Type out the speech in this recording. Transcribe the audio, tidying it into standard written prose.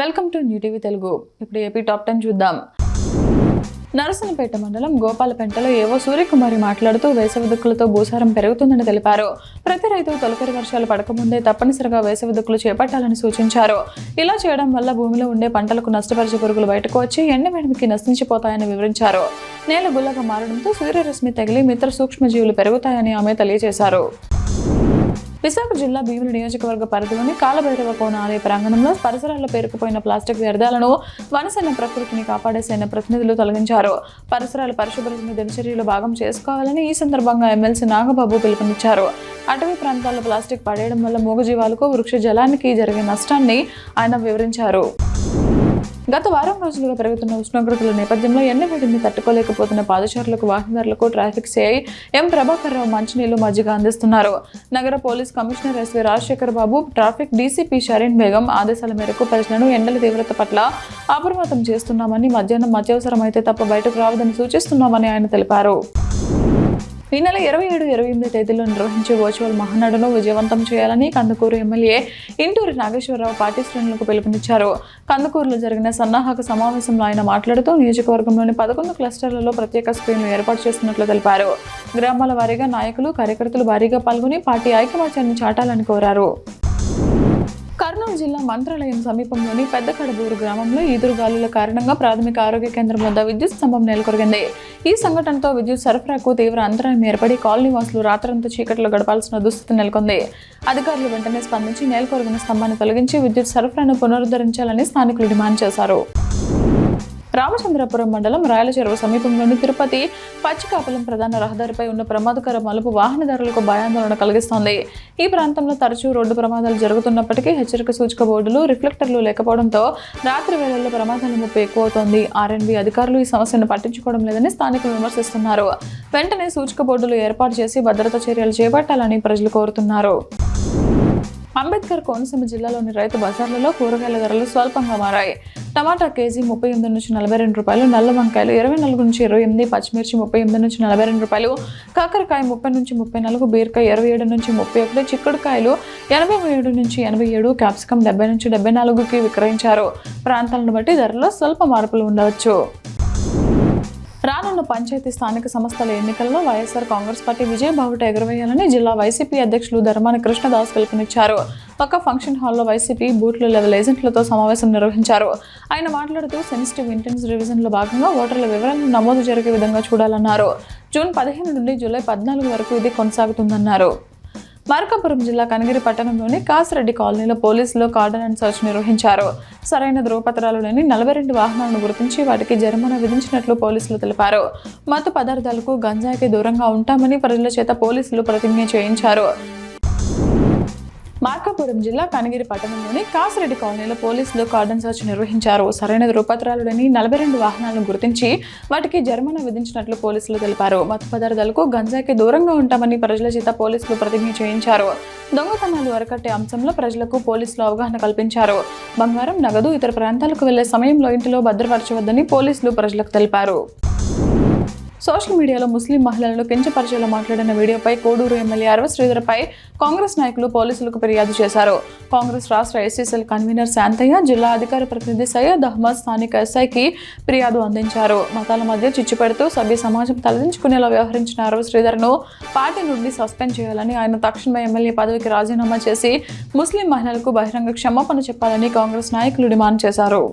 Welcome to new TV Telugu. ఇప్పుడు AP top 10 చూద్దాం. నరసనపేట మండలం గోపాలపెంటలో ఏవో సూర్యకుమారి మాట్లాడుతూ వేసవి దుక్కులతో భూసారం పెరుగుతుందని తెలిపారు. ప్రతి రైతు తొలకరి వర్షాలు పడకముందే తప్పనిసరిగా వేసవి దుక్కులు చేపట్టాలని సూచించారు. ఇలా చేయడం వల్ల భూమిలో ఉండే పంటలకు నష్టపరిచే పురుగులు బయటకు వచ్చి ఎండవేడిమికి నశించిపోతాయని వివరించారు. నేల గుల్లగా మారడంతో సూర్యరశ్మి తగిలి మిత్ర సూక్ష్మజీవులు పెరుగుతాయని ఆమె తెలియజేశారు. విశాఖ జిల్లా భీమిలి నియోజకవర్గ పరిధిలోని కాలభైరవ కోన ఆలయ ప్రాంగణంలో పరిసరాల్లో పేరుకుపోయిన ప్లాస్టిక్ వ్యర్థాలను వనసేన ప్రకృతిని కాపాడే సేన ప్రతినిధులు తొలగించారు. పరిసరాల పరిశుభ్రతను దినచర్యలో భాగం చేసుకోవాలని ఈ సందర్భంగా ఎమ్మెల్సీ నాగబాబు పిలుపునిచ్చారు. అటవీ ప్రాంతాల్లో ప్లాస్టిక్ పడేయడం వల్ల మూగజీవాలకు వృక్ష జలానికి జరిగే నష్టాన్ని ఆయన వివరించారు. గత వారం రోజులుగా పెరుగుతున్న ఉష్ణోగ్రతల నేపథ్యంలో ఎండవేడిని తట్టుకోలేకపోతున్న పాదచారులకు, వాహనదారులకు ట్రాఫిక్ సిఐ ఎం ప్రభాకర్ రావు మంచినీళ్లు, మజ్జిగ అందిస్తున్నారు. నగర పోలీస్ కమిషనర్ ఎస్వి రాజశేఖర్ బాబు, ట్రాఫిక్ డీసీపీ షరీన్ బేగం ఆదేశాల మేరకు ప్రజలను ఎండల తీవ్రత పట్ల అప్రమత్తం చేస్తున్నామని, మధ్యాహ్నం అత్యవసరమైతే తప్ప బయటకు రావద్దని సూచిస్తున్నామని ఆయన తెలిపారు. ఈ నెల 27, 28 తేదీల్లో నిర్వహించే వర్చువల్ మహానాడును విజయవంతం చేయాలని కందుకూరు ఎమ్మెల్యే ఇంటూరి నాగేశ్వరరావు పార్టీ శ్రేణులకు పిలుపునిచ్చారు. కందుకూరులో జరిగిన సన్నాహక సమావేశంలో ఆయన మాట్లాడుతూ నియోజకవర్గంలోని 11 క్లస్టర్లలో ప్రత్యేక స్క్రీన్లు ఏర్పాటు చేస్తున్నట్లు తెలిపారు. గ్రామాల వారీగా నాయకులు, కార్యకర్తలు భారీగా పాల్గొని పార్టీ ఐకమత్యాన్ని చాటాలని కోరారు. కర్నూలు జిల్లా మంత్రాలయం సమీపంలోని పెద్ద కడబూరు గ్రామంలో ఈదురుగాలుల కారణంగా ప్రాథమిక ఆరోగ్య కేంద్రం వద్ద విద్యుత్ స్తంభం నెలకొరిగింది. ఈ సంఘటనతో విద్యుత్ సరఫరాకు తీవ్ర అంతరాయం ఏర్పడి కాలనీ వాసులు రాత్రంతా చీకట్లో గడపాల్సిన దుస్థితి నెలకొంది. అధికారులు వెంటనే స్పందించి నెలకొరిగిన స్తంభాన్ని తొలగించి విద్యుత్ సరఫరాను పునరుద్ధరించాలని స్థానికులు డిమాండ్ చేశారు. రామచంద్రపురం మండలం రాయల చెరువు సమీపంలోని తిరుపతి పచ్చికాపలం ప్రధాన రహదారిపై ఉన్న ప్రమాదకర మలుపు వాహనదారులకు భయాందోళన కలిగిస్తోంది. ఈ ప్రాంతంలో తరచూ రోడ్డు ప్రమాదాలు జరుగుతున్నప్పటికీ హెచ్చరిక సూచిక బోర్డులు, రిఫ్లెక్టర్లు లేకపోవడంతో రాత్రి వేళల్లో ప్రమాదాల ముప్పు ఎక్కువవుతోంది. ఆర్ఎండ్బి అధికారులు ఈ సమస్యను పట్టించుకోవడం లేదని స్థానికులు విమర్శిస్తున్నారు. వెంటనే సూచిక బోర్డులు ఏర్పాటు చేసి భద్రతా చర్యలు చేపట్టాలని ప్రజలు కోరుతున్నారు. అంబేద్కర్ కోనసీమ జిల్లాలోని రైతు బజార్లలో కూరగాయల ధరలు స్వల్పంగా మారాయి. టమాటా కేజీ 38 నుంచి 42 రూపాయలు, నల్ల వంకాయలు 24 నుంచి 28, పచ్చిమిర్చి 38 నుంచి 42 రూపాయలు, కాకరకాయ 30 నుంచి 34, బీరకాయ 27 నుంచి 31, చిక్కుడుకాయలు 87 నుంచి 87, క్యాప్సికం 70 నుంచి 74కి విక్రయించారు. ప్రాంతాలను బట్టి ధరలో స్వల్ప మార్పులు ఉండవచ్చు. రానున్న పంచాయతీ స్థానిక సంస్థల ఎన్నికల్లో వైఎస్ఆర్ కాంగ్రెస్ పార్టీ విజయ బావుట ఎగురవేయాలని జిల్లా వైసీపీ అధ్యక్షులు ధర్మాన కృష్ణదాస్ పిలుపునిచ్చారు. ఒక ఫంక్షన్ హాల్లో వైసీపీ బూత్ లెవెల్ ఏజెంట్లతో సమావేశం నిర్వహించారు. ఆయన మాట్లాడుతూ సెన్సిటివ్ ఇంటెన్స్ రివిజన్లో భాగంగా ఓటర్ల వివరాలను నమోదు జరిగే విధంగా చూడాలన్నారు. జూన్ 15 నుండి జూలై 14 వరకు ఇది కొనసాగుతుందన్నారు. మార్కాపురం జిల్లా కనగిరి పట్టణంలోని కాసిరెడ్డి కాలనీలో పోలీసులు కార్డన్ సర్చ్ నిర్వహించారు. సరైన ధృవపత్రాలు లేని 42 వాహనాలను గుర్తించి వాటికి జరిమానా విధించినట్లు పోలీసులు తెలిపారు. మత్తు పదార్థాలకు, గంజాయికి దూరంగా ఉంటామని ప్రజల చేత పోలీసులు ప్రతిజ్ఞ చేయించారు. మార్కాపురం జిల్లా కనగిరి పట్టణంలోని కాసిరెడ్డి కాలనీలో పోలీసులు కార్డన్ సర్చ్ నిర్వహించారు. సరైన ధృవపత్రాలు లేని 42 వాహనాలను గుర్తించి వాటికి జరిమానా విధించినట్లు పోలీసులు తెలిపారు. మత్తు పదార్థాలకు, గంజాయికి దూరంగా ఉంటామని ప్రజల చేత పోలీసులు ప్రతిజ్ఞ చేయించారు. దొంగతనాలు అరికట్టే అంశంలో ప్రజలకు పోలీసులు అవగాహన కల్పించారు. బంగారం, నగదు ఇతర ప్రాంతాలకు వెళ్లే సమయంలో ఇంటిలో భద్రపరచవద్దని పోలీసులు ప్రజలకు తెలిపారు. సోషల్ మీడియాలో ముస్లిం మహిళలను కించపరిచేలా మాట్లాడిన వీడియోపై కోడూరు ఎమ్మెల్యే అరవ శ్రీధర్పై కాంగ్రెస్ నాయకులు పోలీసులకు ఫిర్యాదు చేశారు. కాంగ్రెస్ రాష్ట్ర ఎస్సీసీఎల్ కన్వీనర్ శాంతయ్య, జిల్లా అధికార ప్రతినిధి సయ్యద్ అహ్మద్ స్థానిక ఎస్ఐకి ఫిర్యాదు అందించారు. మతాల మధ్య చిచ్చు పెడుతూ సభ్య సమాజం తలదించుకునేలా వ్యవహరించిన అరవ శ్రీధర్ను పార్టీ నుండి సస్పెండ్ చేయాలని, ఆయన తక్షణమే ఎమ్మెల్యే పదవికి రాజీనామా చేసి ముస్లిం మహిళలకు బహిరంగ క్షమాపణ చెప్పాలని కాంగ్రెస్ నాయకులు డిమాండ్ చేశారు.